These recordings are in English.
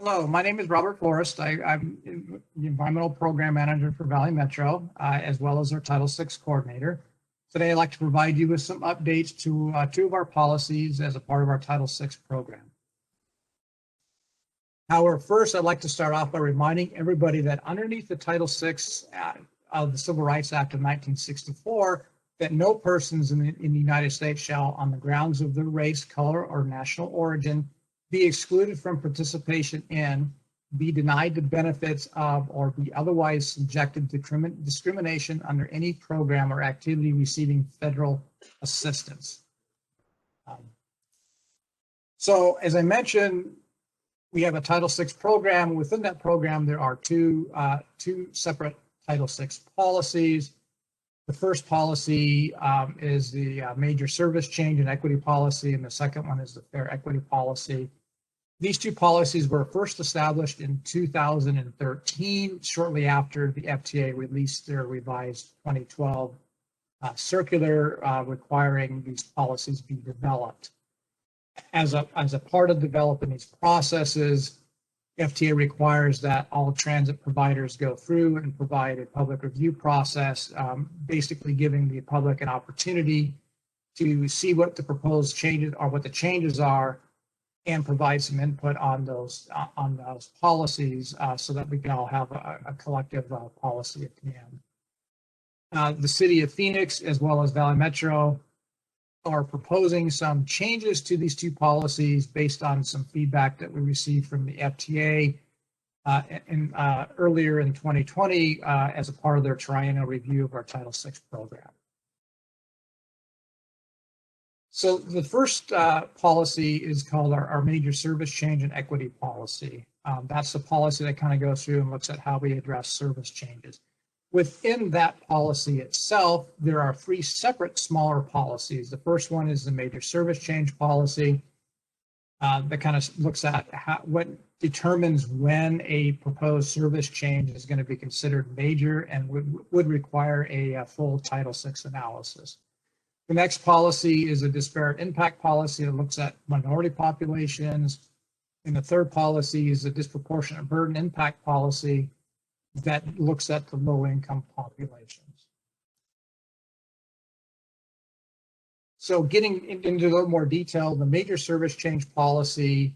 Hello, my name is Robert Forrest. I'm the Environmental Program Manager for Valley Metro, as well as our Title VI Coordinator. Today, I'd like to provide you with some updates to two of our policies as a part of our Title VI program. However, first, I'd like to start off by reminding everybody that underneath the Title VI of the Civil Rights Act of 1964, that no persons in the United States shall, on the grounds of their race, color, or national origin, be excluded from participation in, be denied the benefits of, or be otherwise subjected to discrimination under any program or activity receiving federal assistance. So as I mentioned, we have a Title VI program. Within that program, there are two separate Title VI policies. The first policy is the major service change and equity policy, and the second one is the fair equity policy. These two policies were first established in 2013, shortly after the FTA released their revised 2012 circular requiring these policies be developed. As a part of developing these processes, FTA requires that all transit providers go through and provide a public review process, basically giving the public an opportunity to see what the proposed changes are, what the changes are, and provide some input on those policies so that we can all have a collective policy at the end. The City of Phoenix, as well as Valley Metro, are proposing some changes to these two policies based on some feedback that we received from the FTA earlier in 2020 as a part of their triennial review of our Title VI program. So the first policy is called our major service change and equity policy. That's the policy that kind of goes through and looks at how we address service changes. Within that policy itself, there are three separate smaller policies. The first one is the major service change policy that kind of looks at what determines when a proposed service change is going to be considered major and would require a full Title VI analysis. The next policy is a disparate impact policy that looks at minority populations. And the third policy is a disproportionate burden impact policy that looks at the low-income populations. So getting into a little more detail, the major service change policy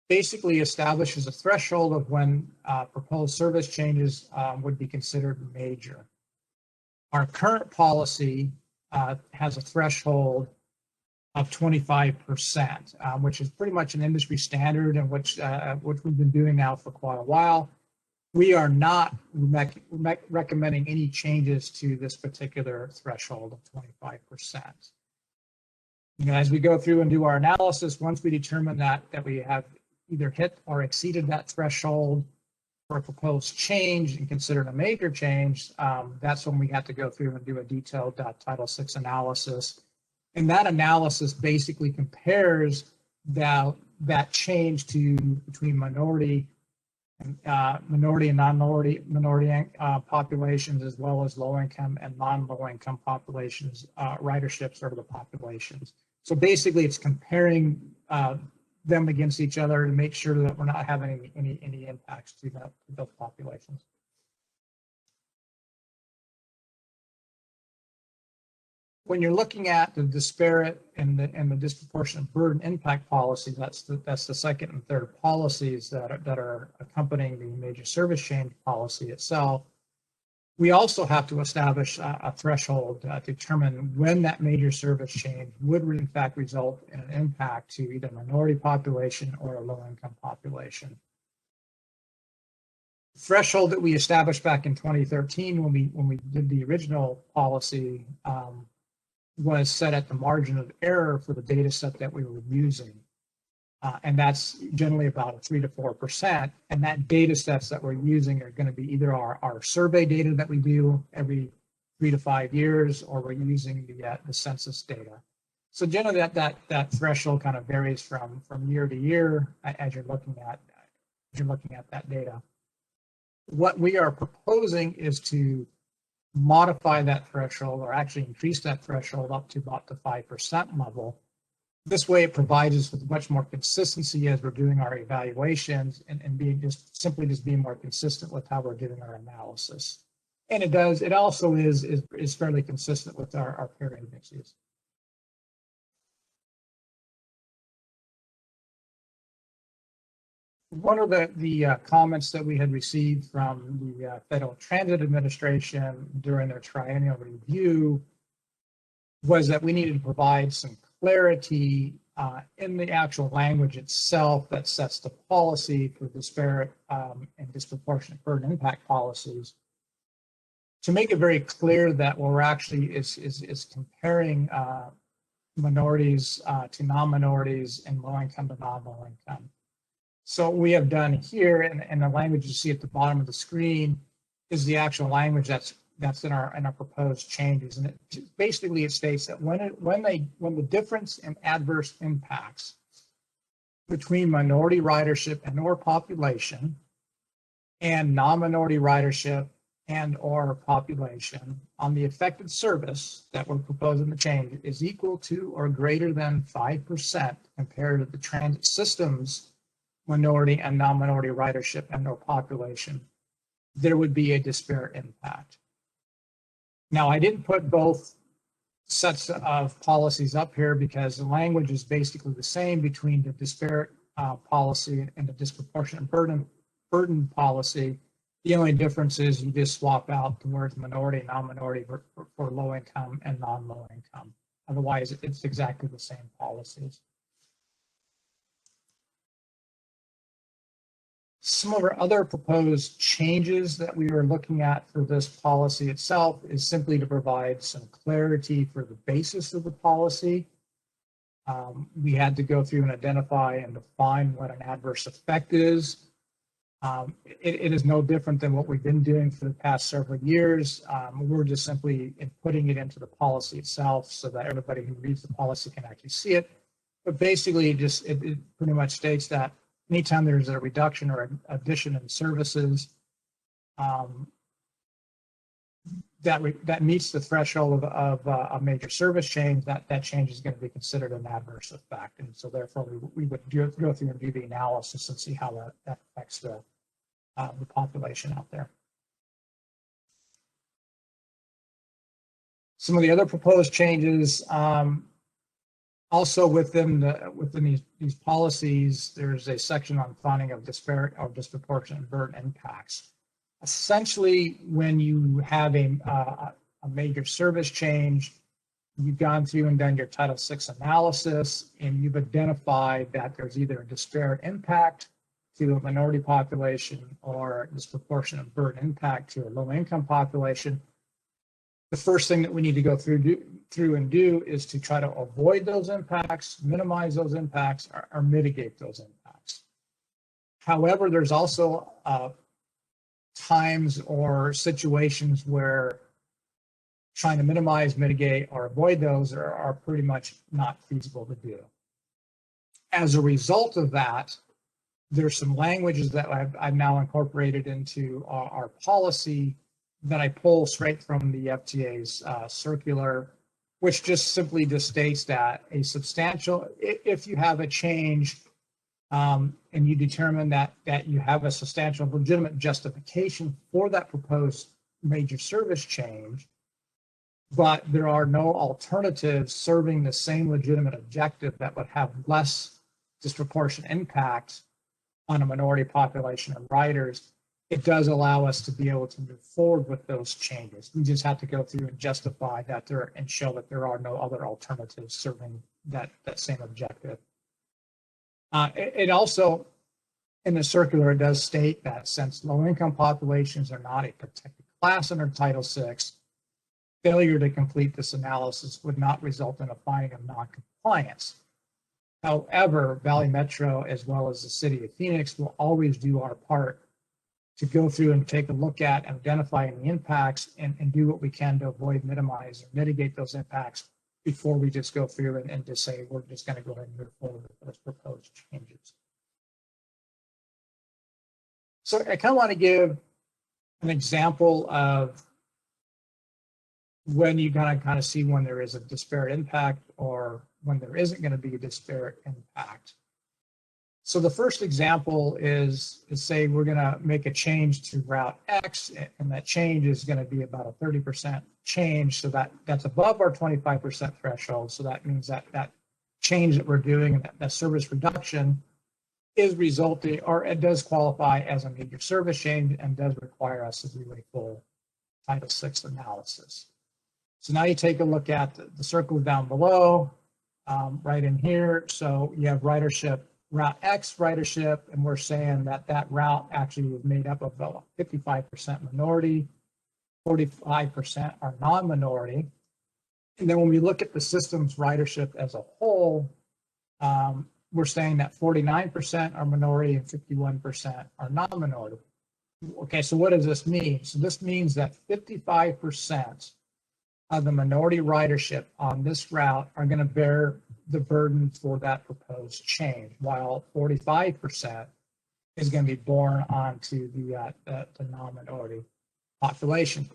basically establishes a threshold of when proposed service changes would be considered major. Our current policy has a threshold of 25%, which is pretty much an industry standard and which we've been doing now for quite a while. We are not recommending any changes to this particular threshold of 25%. As we go through and do our analysis, once we determine that we have either hit or exceeded that threshold for a proposed change and considered a major change, that's when we have to go through and do a detailed Title VI analysis. And that analysis basically compares that change between minority and non-minority populations, as well as low-income and non-low-income populations, riderships over the populations. So basically, it's comparing them against each other to make sure that we're not having any impacts to those populations. When you're looking at the disparate and the disproportionate burden impact policy, that's the second and third policies that are accompanying the major service change policy itself. We also have to establish a threshold to determine when that major service change would in fact result in an impact to either a minority population or a low-income population. The threshold that we established back in 2013 when we did the original policy was set at the margin of error for the data set that we were using. And that's generally about 3 to 4%. And that data sets that we're using are going to be either our survey data that we do every 3 to 5 years, or we're using the census data. So generally that threshold kind of varies from year to year as you're looking at that data. What we are proposing is to modify that threshold, or actually increase that threshold up to about the 5% level, This way it provides us with much more consistency as we're doing our evaluations and being just being more consistent with how we're doing our analysis. And it also is fairly consistent with our peer indices. One of the comments that we had received from the Federal Transit Administration during their triennial review was that we needed to provide some clarity in the actual language itself that sets the policy for disparate and disproportionate burden impact policies, to make it very clear that what we're actually is comparing minorities to non-minorities and low income to non-low income. So what we have done here, and the language you see at the bottom of the screen, is the actual language that's in our proposed changes. And basically it states that when the difference in adverse impacts between minority ridership and or population and non-minority ridership and or population on the affected service that we're proposing to change is equal to or greater than 5% compared to the transit system's minority and non-minority ridership and or population, there would be a disparate impact. Now, I didn't put both sets of policies up here because the language is basically the same between the disparate policy and the disproportionate burden policy. The only difference is you just swap out the words minority and non-minority for low income and non-low income. Otherwise, it's exactly the same policies. Some of our other proposed changes that we were looking at for this policy itself is simply to provide some clarity for the basis of the policy. We had to go through and identify and define what an adverse effect is. It is no different than what we've been doing for the past several years. We're just simply putting it into the policy itself so that everybody who reads the policy can actually see it. But basically, it pretty much states that anytime there's a reduction or an addition in services that meets the threshold of a major service change, that change is going to be considered an adverse effect. And so therefore we would go through and do the analysis and see how that affects the population out there. Some of the other proposed changes, also within these policies, there's a section on finding of disparate or disproportionate burden impacts. Essentially, when you have a major service change, you've gone through and done your Title VI analysis, and you've identified that there's either a disparate impact to a minority population or disproportionate burden impact to a low-income population. The first thing that we need to go through and do is to try to avoid those impacts, minimize those impacts, or mitigate those impacts. However, there's also times or situations where trying to minimize, mitigate, or avoid those are pretty much not feasible to do. As a result of that, there's some languages that I've now incorporated into our policy that I pull straight from the FTA's circular, which just simply states that a substantial, if you have a change and you determine that you have a substantial legitimate justification for that proposed major service change, but there are no alternatives serving the same legitimate objective that would have less disproportionate impact on a minority population of riders, it does allow us to be able to move forward with those changes. We just have to go through and justify that and show that there are no other alternatives serving that same objective. It also, in the circular, it does state that since low-income populations are not a protected class under Title VI, failure to complete this analysis would not result in a finding of non-compliance. However, Valley Metro, as well as the City of Phoenix, will always do our part to go through and take a look at and identify the impacts and do what we can to avoid, minimize, or mitigate those impacts before we just go through and just say we're just going to go ahead and move forward with those proposed changes. So I kind of want to give an example of when you kind of see when there is a disparate impact or when there isn't going to be a disparate impact. So the first example is say we're going to make a change to route X, and that change is going to be about a 30% change. So that's above our 25% threshold. So that means that change that we're doing, that service reduction, is resulting, or it does qualify as a major service change and does require us to do a full Title VI analysis. So now you take a look at the circle down below, right in here. So you have ridership, route X ridership, and we're saying that route actually is made up of about 55% minority, 45% are non-minority. And then when we look at the system's ridership as a whole, we're saying that 49% are minority and 51% are non-minority. Okay, so what does this mean? So this means that 55% of the minority ridership on this route are going to bear the burden for that proposed change, while 45% is going to be borne onto the non-minority population.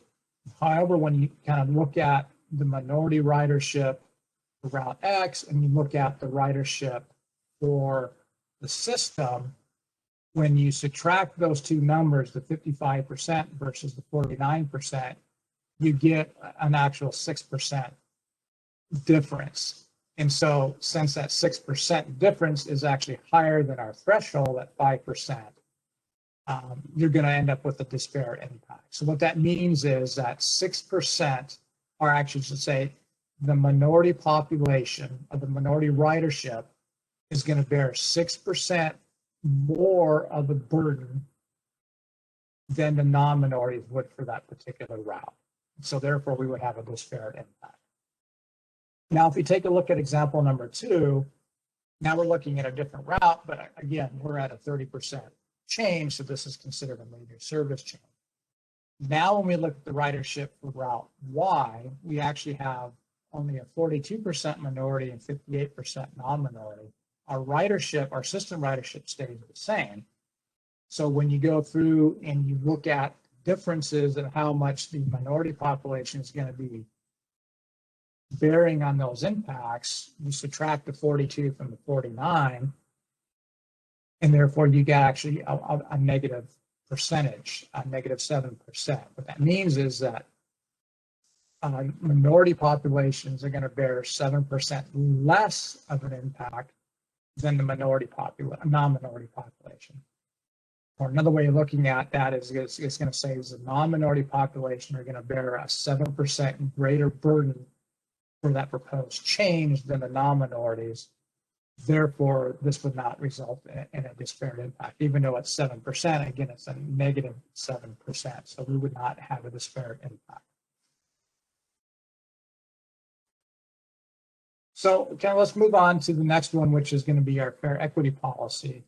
However, when you kind of look at the minority ridership for route X and you look at the ridership for the system, when you subtract those two numbers, the 55% versus the 49%, you get an actual 6% difference. And so since that 6% difference is actually higher than our threshold at 5%, you're going to end up with a disparate impact. So what that means is that 6% are actually, to say, the minority population of the minority ridership is going to bear 6% more of the burden than the non-minorities would for that particular route. So therefore, we would have a disparate impact. Now, if we take a look at example number 2, now we're looking at a different route, but again, we're at a 30% change, so this is considered a major service change. Now, when we look at the ridership for route Y, we actually have only a 42% minority and 58% non-minority. Our ridership, our system ridership stays the same. So when you go through and you look at differences in how much the minority population is going to be bearing on those impacts, you subtract the 42 from the 49, and therefore you get actually a negative percentage, a negative 7%. What that means is that minority populations are going to bear 7% less of an impact than the non-minority population. Or another way of looking at that is it's going to say is the non-minority population are going to bear a 7% greater burden for that proposed change than the non-minorities. Therefore, this would not result in a disparate impact, even though it's 7%. Again, it's a negative 7%, so we would not have a disparate impact. So okay, let's move on to the next one, which is going to be our fair equity policy.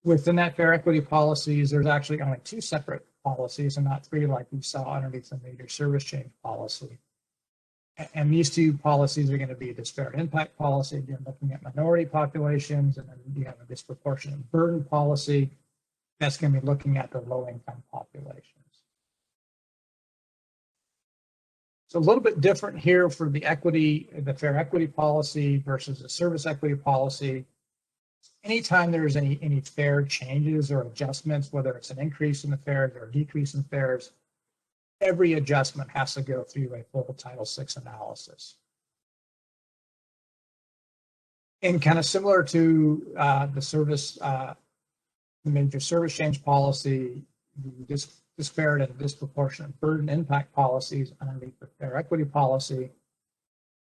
Within that fair equity policies, there's actually only 2 separate policies and not 3 like we saw underneath the major service change policy. And these 2 policies are going to be a disparate impact policy, again, looking at minority populations, and then you have a disproportionate burden policy that's going to be looking at the low-income populations. So a little bit different here for the fair equity policy versus the service equity policy. Anytime there's any fare changes or adjustments, whether it's an increase in the fares or a decrease in fares, every adjustment has to go through a full Title VI analysis. And kind of similar to the major service change policy, the disparate and disproportionate burden impact policies underneath the fair equity policy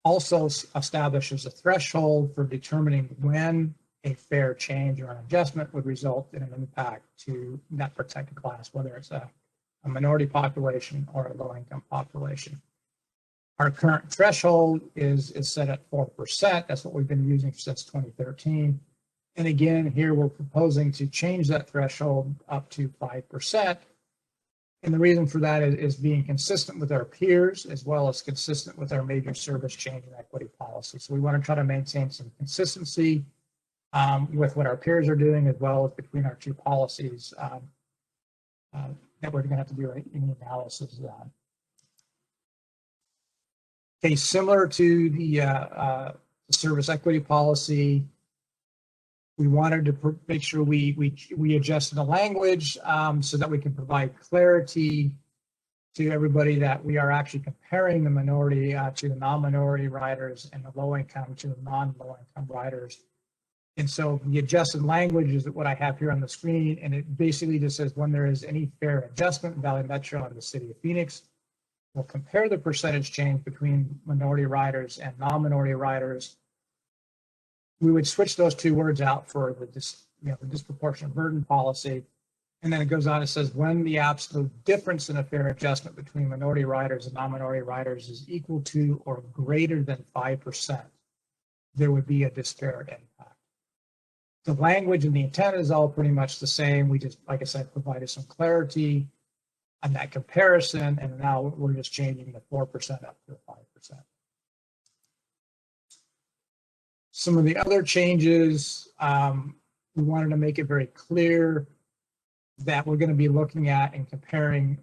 also establishes a threshold for determining when a fare change or an adjustment would result in an impact to that protected class, whether it's a minority population or a low-income population. Our current threshold is set at 4%. That's what we've been using since 2013. And again, here we're proposing to change that threshold up to 5%. And the reason for that is being consistent with our peers, as well as consistent with our major service change and equity policy. So we want to try to maintain some consistency with what our peers are doing, as well as between our 2 policies that we're going to have to do any analysis on. Okay, similar to the the service equity policy. We wanted to make sure we adjusted the language so that we can provide clarity to everybody that we are actually comparing the minority to the non-minority riders and the low income to the non-low income riders. And so the adjusted language is what I have here on the screen, and it basically just says when there is any fare adjustment in Valley Metro and the city of Phoenix, we'll compare the percentage change between minority riders and non-minority riders. We would switch those two words out for the disproportionate burden policy. And then it goes on, it says when the absolute difference in a fare adjustment between minority riders and non-minority riders is equal to or greater than 5%, there would be a disparate impact. The language and the intent is all pretty much the same. We just, like I said, provided some clarity on that comparison, and now we're just changing the 4% up to 5%. Some of the other changes, we wanted to make it very clear that we're going to be looking at and comparing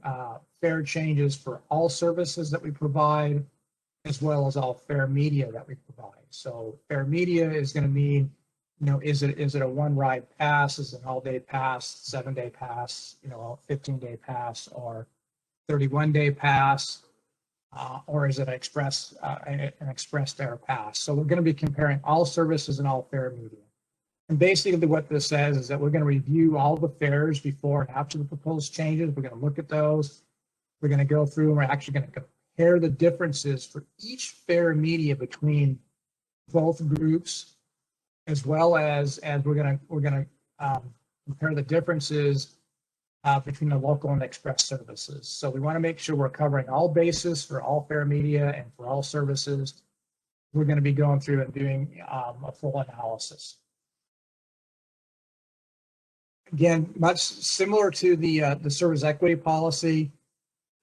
fare changes for all services that we provide, as well as all fare media that we provide. So fare media is going to mean, is it a one ride pass, is it an all day pass, 7-day pass, a 15-day pass, or 31-day pass, or is it an express fare pass? So we're going to be comparing all services and all fare media. And basically what this says is that we're going to review all the fares before and after the proposed changes. We're going to look at those. We're going to go through and we're actually going to compare the differences for each fare media between both groups, as well as we're going to compare the differences between the local and express services. So we want to make sure we're covering all bases for all fare media and for all services. We're going to be going through and doing a full analysis. Again, much similar to the service equity policy.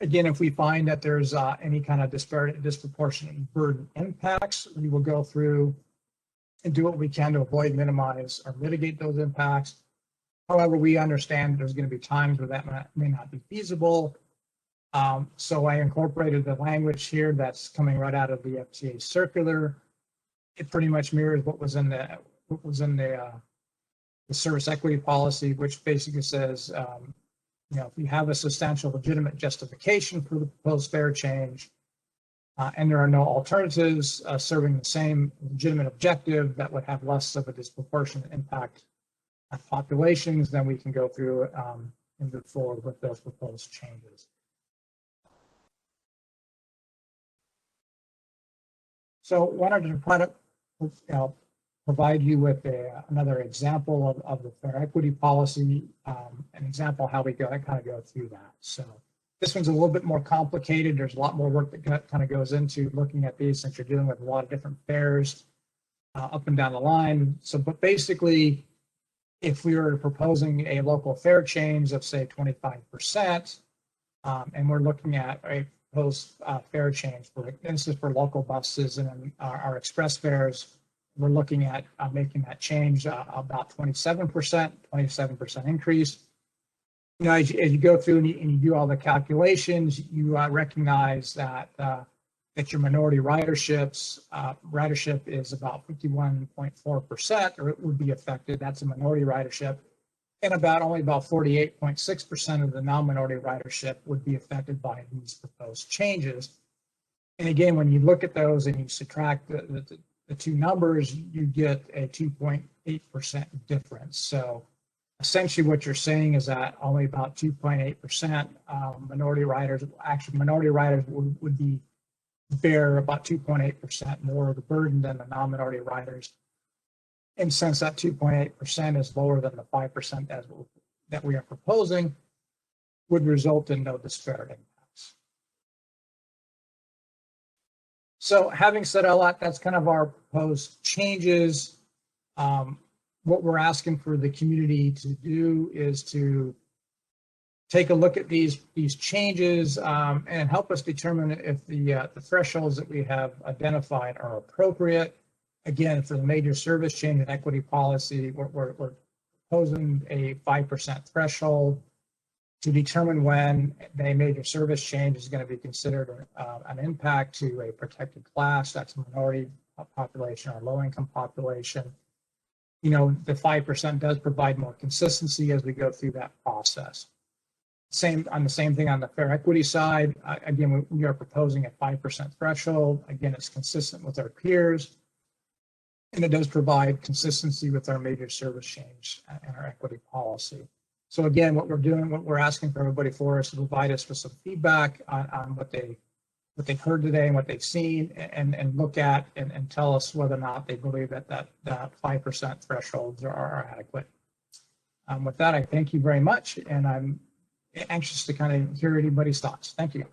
Again, if we find that there's any kind of disproportionate burden impacts, we will go through and do what we can to avoid, minimize, or mitigate those impacts. However, we understand there's going to be times where that may not be feasible. So I incorporated the language here that's coming right out of the FTA circular. It pretty much mirrors what was in the service equity policy, which basically says, if you have a substantial legitimate justification for the proposed fare change, and there are no alternatives serving the same legitimate objective that would have less of a disproportionate impact on populations, then we can go through and move forward with those proposed changes. So wanted to provide you with another example of the fare equity policy, an example how we kind of go through that. So this one's a little bit more complicated. There's a lot more work that kind of goes into looking at these, since you're dealing with a lot of different fares up and down the line. So, but basically, if we were proposing a local fare change of say 25%, and we're looking at a proposed fare change for, this is for local buses and our express fares, we're looking at making that change about 27% increase. As you go through and you do all the calculations, you recognize that your minority ridership is about 51.4%, or it would be affected. That's a minority ridership, and only about 48.6% of the non-minority ridership would be affected by these proposed changes. And again, when you look at those and you subtract the two numbers, you get a 2.8% difference. So essentially what you're saying is that only about 2.8% minority riders would bear about 2.8% more of the burden than the non-minority riders. And since that 2.8% is lower than the 5% that we are proposing, would result in no disparate impacts. So having said all that, that's kind of our proposed changes. What we're asking for the community to do is to take a look at these changes and help us determine if the thresholds that we have identified are appropriate. Again, for the major service change and equity policy, we're proposing a 5% threshold to determine when a major service change is going to be considered an impact to a protected class. That's minority population or low-income population. You know, the 5% does provide more consistency as we go through that process. Same thing on the fair equity side. Again, we are proposing a 5% threshold. Again, it's consistent with our peers, and it does provide consistency with our major service change and our equity policy. So again, what we're asking for everybody for is to provide us with some feedback on what they've heard today and what they've seen, and look at and tell us whether or not they believe that 5% thresholds are adequate. With that, I thank you very much, and I'm anxious to kind of hear anybody's thoughts. Thank you.